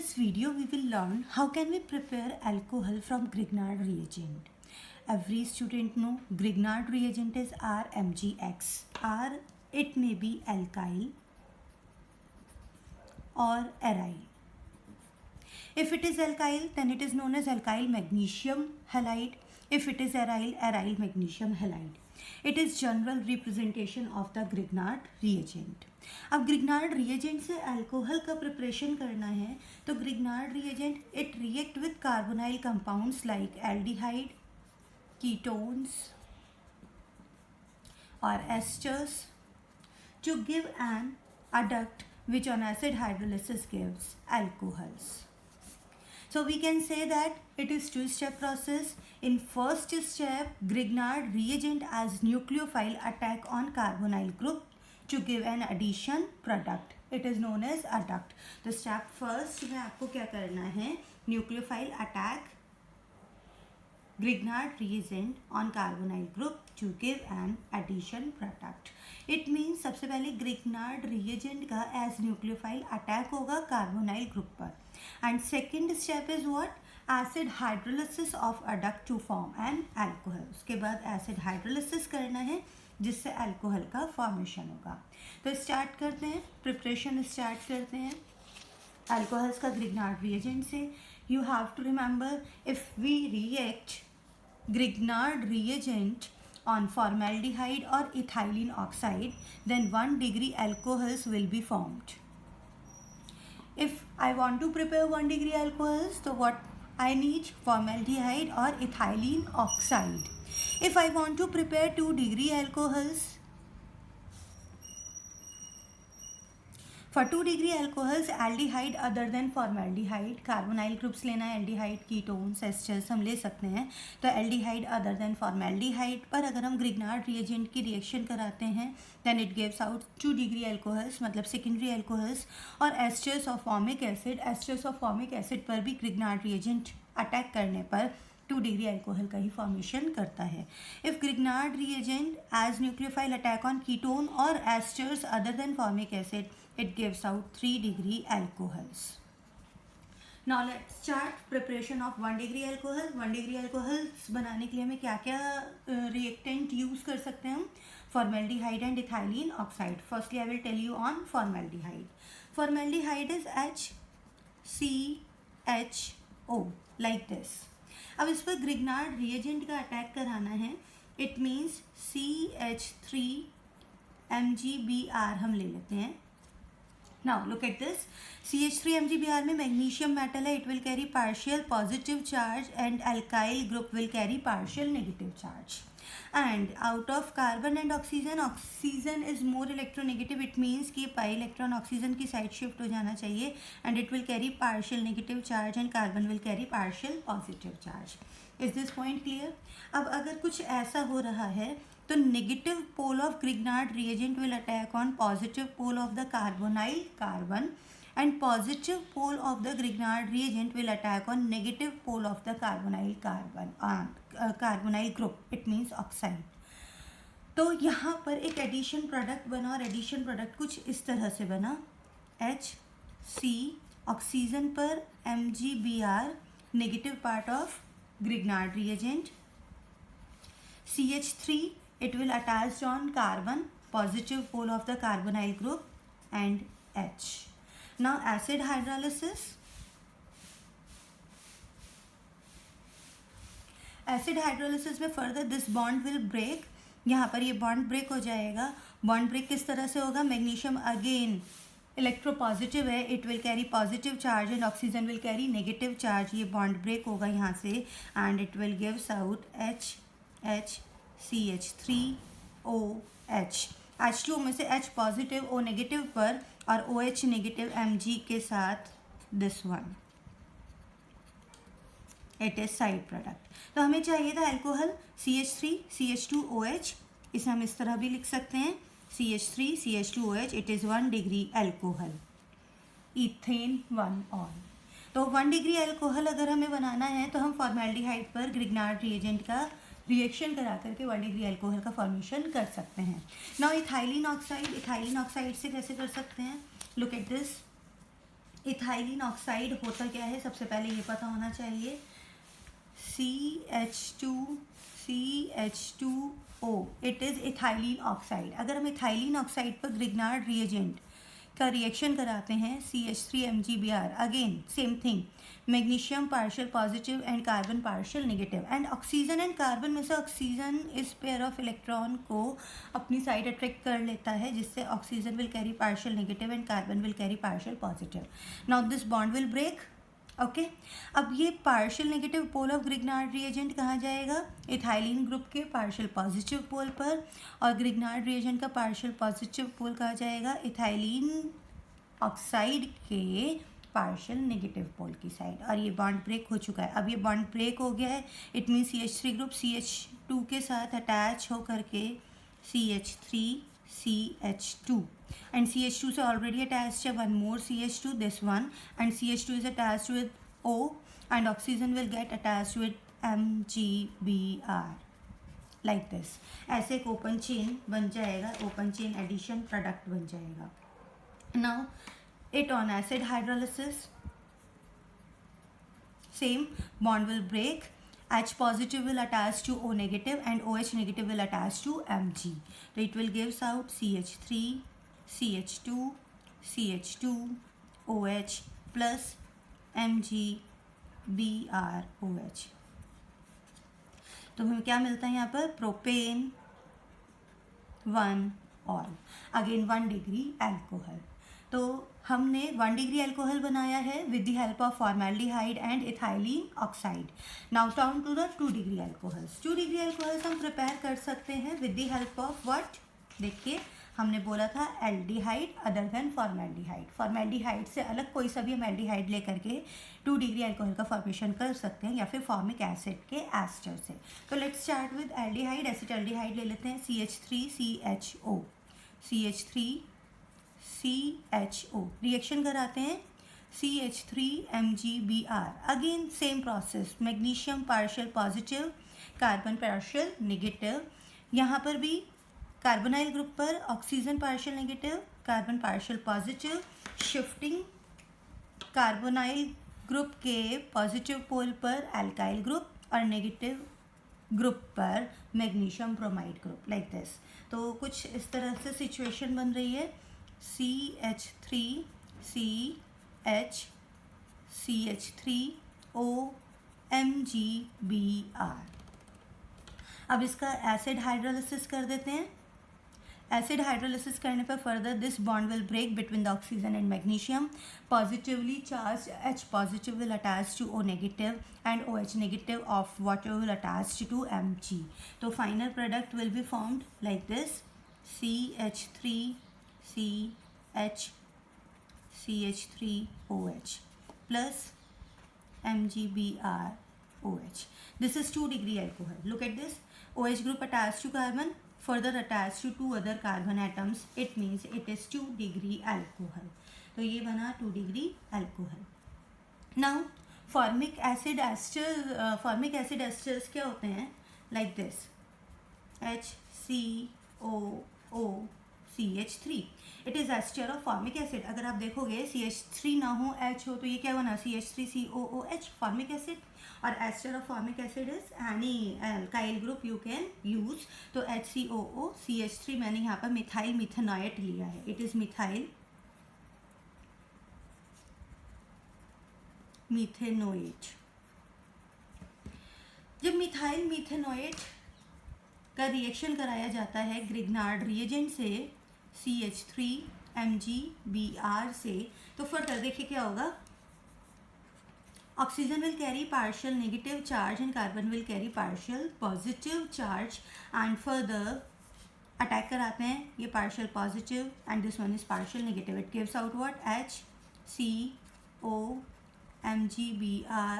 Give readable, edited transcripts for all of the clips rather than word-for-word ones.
this video we will learn how can we prepare alcohol from Grignard reagent. Every student know Grignard reagent is RMgX. R, it may be alkyl or aryl. If it is alkyl, then it is known as alkyl magnesium halide. If it is aryl, aryl magnesium halide. It is general representation of the Grignard reagent. अब Grignard reagent से alcohol का preparation करना है तो Grignard reagent it react with carbonyl compounds like aldehyde, ketones or esters to give an adduct which on acid hydrolysis gives alcohols. So we can say that it is two-step process. In first step, Grignard reagent as nucleophile attack on carbonyl group to give an addition product. It is known as adduct. तो step first में आपको क्या करना है? Nucleophile attack Grignard reagent on carbonyl group to give an addition product. It means सबसे पहले Grignard reagent का as nucleophile attack होगा carbonyl group पर. And second step is what? Acid hydrolysis of adduct to form an alcohol. उसके बाद acid hydrolysis करना है जिससे अल्कोहल का फॉर्मेशन होगा. तो स्टार्ट करते हैं, प्रिपरेशन स्टार्ट करते हैं अल्कोहल्स का Grignard reagent से. You have to remember if we react Grignard reagent on formaldehyde or ethylene oxide, then 1 degree alcohols will be formed. If I want to prepare 1 degree alcohols, so what I need? Formaldehyde or ethylene oxide. If I want to prepare 2 degree alcohols, for 2 degree alcohols aldehyde other than formaldehyde, carbonyl groups लेना है, aldehyde, ketones, esters हम ले सकते हैं. तो aldehyde other than formaldehyde पर अगर हम Grignard reagent की रिएक्शन कराते हैं then it gives out 2 degree alcohols मतलब secondary alcohols. और esters of formic acid पर भी Grignard reagent अटैक करने पर 2 degree alcohol का ही फॉर्मेशन करता है. If Grignard reagent as nucleophile attack on ketone or esters other than formic acid, it gives out 3 degree alcohols. Now let's start preparation of 1 degree alcohol. 1 degree alcohols बनाने के लिए हमें क्या क्या reactant use कर सकते हैं हम? Formaldehyde and ethylene oxide. Firstly, I will tell you on formaldehyde. Formaldehyde is HCHO like this. अब इस पर Grignard reagent का अटैक कराना है. It means CH3MgBr हम ले लेते हैं. Now look at this. CH3MgBr में magnesium metal है. It will carry partial positive charge and alkyl group will carry partial negative charge. And out of carbon and oxygen is more electronegative. It means कि pi electron oxygen की side shift हो जाना चाहिए and it will carry partial negative charge and carbon will carry partial positive charge. Is this point clear? अब अगर कुछ ऐसा हो रहा है तो negative pole of Grignard reagent will attack on positive pole of the carbonyl carbon and positive pole of the Grignard reagent will attack on negative pole of the carbonyl carbon carbonyl group. It means oxide. तो यहाँ पर एक addition product बना और addition product कुछ इस तरह से बना. HC ऑक्सीजन पर MgBr negative part of Grignard reagent. CH3 it will attach on carbon positive pole of the carbonyl group and H. Now acid hydrolysis. Acid hydrolysis में further this bond will break. यहाँ पर ये bond break हो जाएगा. Bond break किस तरह से होगा? Magnesium again electropositive है. It will carry positive charge and oxygen will carry negative charge. ये bond break होगा यहाँ से and it will gives out HCH3OH. H2O में से H पॉजिटिव O नेगेटिव पर और OH नेगेटिव Mg के साथ this one. It is side product. तो हमें चाहिए था अल्कोहल CH3 CH2OH. इसे हम इस तरह भी लिख सकते हैं CH3 CH2OH. It is 1 degree alcohol. Ethane 1-ol. तो 1 degree alcohol अगर हमें बनाना है तो हम फॉर्मेल्डिहाइड पर Grignard reagent का रिएक्शन करा करके 1 degree अल्कोहल का फॉर्मेशन कर सकते हैं. नाउ इथाइलिन ऑक्साइड से कैसे कर सकते हैं? Look at this. Ethylene oxide होता क्या है, सबसे पहले ये पता होना चाहिए। CH2CH2O, it is ethylene oxide. अगर हम इथाइलिन ऑक्साइड पर ग्रिग्नार्ड रिएजेंट का रिएक्शन कराते हैं CH3MgBr, again same thing, magnesium partial positive and carbon partial negative, and oxygen and carbon में से ऑक्सीजन इस पेयर ऑफ इलेक्ट्रॉन को अपनी साइड अट्रैक्ट कर लेता है, जिससे oxygen will carry partial negative and carbon will carry partial positive. Now this bond will break. Okay, अब ये partial negative pole of Grignard reagent कहाँ जाएगा, इथाइलिन ग्रुप के पार्शियल पॉजिटिव पोल पर, और ग्रिग्नार्ड रिएजेंट का पार्शियल पॉजिटिव पोल कहाँ जाएगा, इथाइलिन ऑक्साइड के पार्शियल नेगेटिव पोल की साइड। और ये बॉन्ड ब्रेक हो चुका है। अब ये बॉन्ड ब्रेक हो गया है, it mean CH3 group CH2 के साथ अटैच हो करके CH3CH2, and CH2 से already attached है one more CH2, this one, and CH2 is attached with O, and oxygen will get attached with MgBr like this। ऐसे एक open chain बन जाएगा, ओपन चेन एडिशन प्रोडक्ट बन जाएगा। Now it on acid hydrolysis, same bond will break, H positive will attach to O negative and OH negative will attach to Mg, so it will gives out CH3 CH2 CH2 OH plus MgBrOH। तो हमें क्या मिलता है यहाँ पर, propane 1 ol, again 1 degree alcohol. तो हमने 1 degree alcohol बनाया है with the help of formaldehyde and ethylene oxide. Now down to the 2 degree alcohols. 2 degree alcohols हम प्रिपेयर कर सकते हैं with the help of what, देखिए हमने बोला था aldehyde other than formaldehyde. Formaldehyde से अलग कोई सा भी हम एल्डिहाइड लेकर के 2 डिग्री एल्कोहल का फॉर्मेशन कर सकते हैं, या फिर फॉर्मिक एसिड के एस्टर से। तो let's start with aldehyde. Acetaldehyde ले लेते हैं, CH3CHO, CH3CHO रिएक्शन कराते हैं CH3MgBr, again same process, magnesium partial positive, carbon partial negative. यहाँ पर भी कार्बोनाइल ग्रुप पर oxygen partial negative, carbon partial positive, shifting carbonyl group के पॉजिटिव पोल पर एल्काइल ग्रुप और नेगेटिव ग्रुप पर magnesium bromide group, like this. तो कुछ इस तरह से सिचुएशन बन रही है, CH3CH3OMgBr। अब इसका एसिड हाइड्रोलिसिस कर देते हैं। एसिड हाइड्रोलिसिस करने पर further this bond will break between the oxygen and magnesium. Positively charge H positive will attach to O negative and OH negative of water will attach to Mg। तो final product will be formed like this, CH3CH3OH plus MgBrOH. This is 2 degree alcohol. Look at this. OH group attached to carbon, further attached to 2 other carbon atoms. It means it is 2 degree alcohol. तो ये बना 2 degree alcohol. Now formic acid esters क्या होते हैं, like this, HCOOCH3. It is ester of formic acid. अगर आप देखोगे CH3 ना हो, H हो, तो ये क्या बना, CH3COOH फॉर्मिक एसिड। और ester of formic acid is any alkyl group you can use. तो HCOOCH3 मैंने यहाँ पर मिथाइल मिथेनोएट लिया है, इट इज़ मिथाइल मिथेनोएट। जब मिथाइल मिथेनोएट का रिएक्शन कराया जाता है ग्रिग्नार्ड रिएजेंट से CH3MgBr से, तो फर्दर देखिए क्या होगा, oxygen will carry partial negative charge and carbon will carry partial positive charge, and further attack कराते हैं ये partial positive and this one is partial negative. It gives out what, HCOMgBr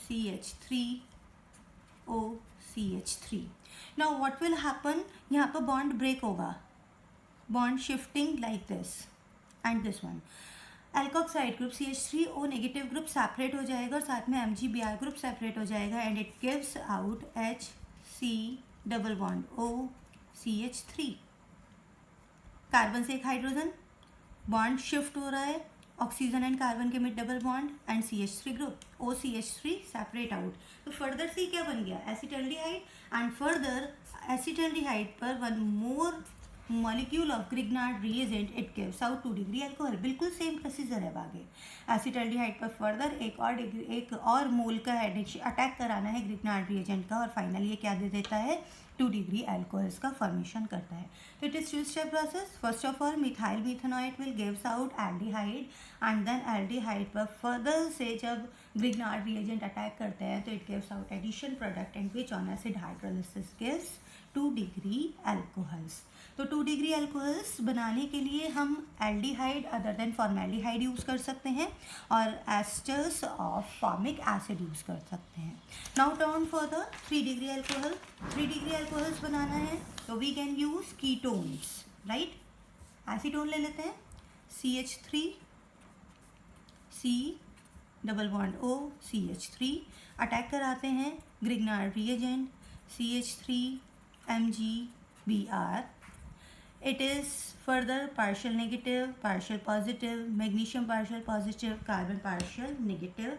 CH3OCH3। Now what will happen, यहाँ पर bond break होगा, bond shifting like this and this one. Alkoxide group CH3O negative group separate हो जाएगा और साथ में MgBr group separate हो जाएगा, and it gives out HC double bond OCH3। Carbon से एक हाइड्रोजन, बॉन्ड शिफ्ट हो रहा है, ऑक्सीजन एंड कार्बन के mid double bond and CH3 group, OCH3 separate out. तो फर्दर सी क्या बन गया, एसिटल्डिहाइड, एंड फर्दर एसिटल्डिहाइड पर one more molecule of Grignard reagent it gives out 2 degree alcohol. बिल्कुल सेम प्रोसीजर है आगे। एसिटल्डिहाइड पर फर्दर एक और मोल का अटैक कराना है ग्रिग्नार्ड रिएजेंट का, और फाइनली ये क्या दे देता है, 2 डिग्री अल्कोहल्स का फॉर्मेशन करता है। तो it is 2 step process. First of all methyl methanoid will gives out aldehyde, and then aldehyde पर फर्दर से जब ग्रिग्नार्ड रिएजेंट अटैक करते हैं तो it gives out addition product and which on acid hydrolysis gives 2 degree alcohols. तो 2 degree alcohols बनाने के लिए हम aldehyde other than formaldehyde use कर सकते हैं और esters of formic acid use कर सकते हैं। Now turn for the 3 degree alcohol. 3 degree alcohols बनाना है तो we can use ketones, right. Acetone ले लेते हैं, CH3 C double bond O CH3, attack कराते हैं Grignard reagent CH3 MgBr। It is further partial negative, partial positive, magnesium partial positive, carbon partial negative,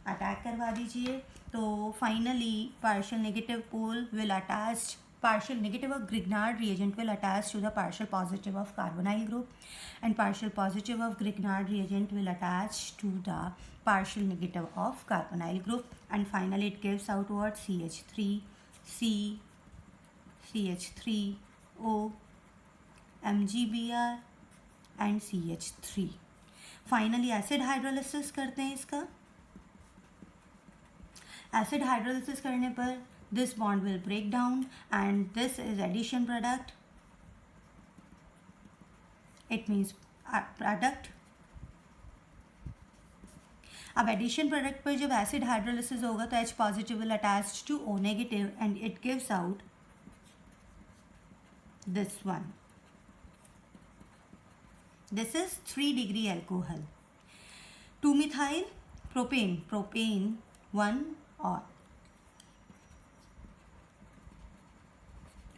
attack करवा दीजिए। तो finally partial negative pole will attach, partial negative of Grignard reagent will attach to the partial positive of carbonyl group, and partial positive of Grignard reagent will attach to the partial negative of carbonyl group, and finally it gives out what, CH3 C CH3 O MgBr and CH3। Finally acid hydrolysis करते हैं इसका। Acid hydrolysis करने पर this bond will break down and this is addition product, it means product. अब addition product पर जब acid hydrolysis होगा तो H positive will attach to O negative and it gives out this one. This is 3 degree alcohol. 2-methyl propane, propane 1 ol.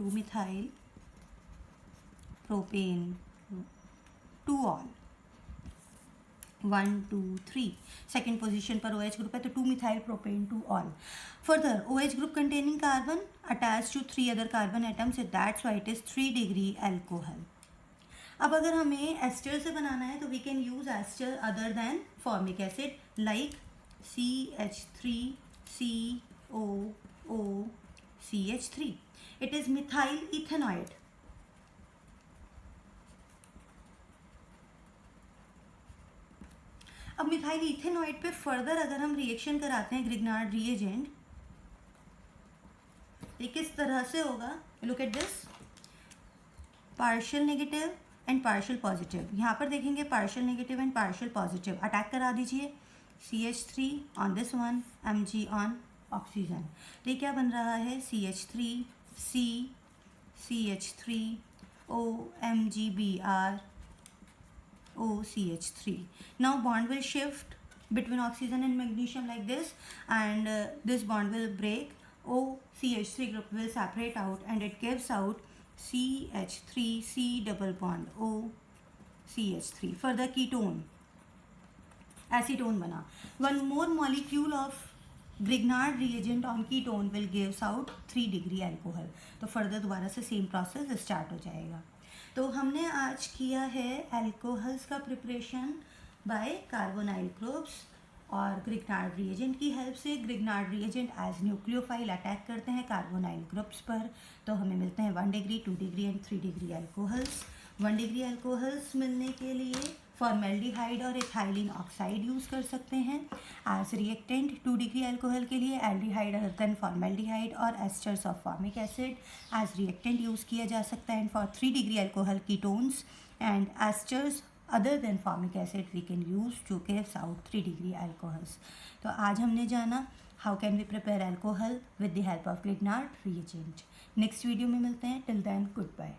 2-methyl propane 2 ol. 1 2 3 second position पर OH group है तो 2-methyl propane 2 ol. Further OH group containing carbon attached to 3 other carbon atoms, so that's why it is 3 degree alcohol. अब अगर हमें ester से बनाना है तो we can use ester other than formic acid like CH3COO CH3। It is methyl ethanoate. अब methyl ethanoate पे further अगर हम रिएक्शन कराते हैं ग्रिग्नार्ड रिएजेंट, ये किस तरह से होगा, look at this, partial negative and partial positive. यहाँ पर देखेंगे partial negative and partial positive, attack करा दीजिए CH3 on this one, Mg on oxygen. तो ये क्या बन रहा है, CH3 C CH3 O MgBr O CH3। Now bond will shift between oxygen and magnesium like this, and this bond will break, O CH3 group will separate out and it gives out CH3 C double bond O CH3। further ketone, acetone बना। one more molecule of Grignard reagent on ketone will gives out 3 degree alcohol। तो further दोबारा से same process start हो जाएगा। तो हमने आज किया है अल्कोहल्स का प्रिपरेशन बाय कार्बोनाइल ग्रुप्स और ग्रिग्नार्ड रिएजेंट की हेल्प से। Grignard reagent as nucleophile attack करते हैं कार्बोनाइल ग्रुप्स पर, तो हमें मिलते हैं 1 degree 2 degree and 3 degree alcohols. 1 degree alcohols मिलने के लिए फॉर्मेल्डिहाइड और इथाइलिन ऑक्साइड यूज़ कर सकते हैं एज रिएक्टेंट। 2 डिग्री अल्कोहल के लिए एल्डिहाइड अदर देन फॉर्मेल्डिहाइड और esters of formic acid as reactant use किया जा सकता है। And for 3 degree alcohol ketones and esters other than formic acid we can use to gives out 3 degree alcohols। तो आज हमने जाना how can we prepare alcohol with the help of Grignard reagent। Next video में मिलते हैं, till then goodbye।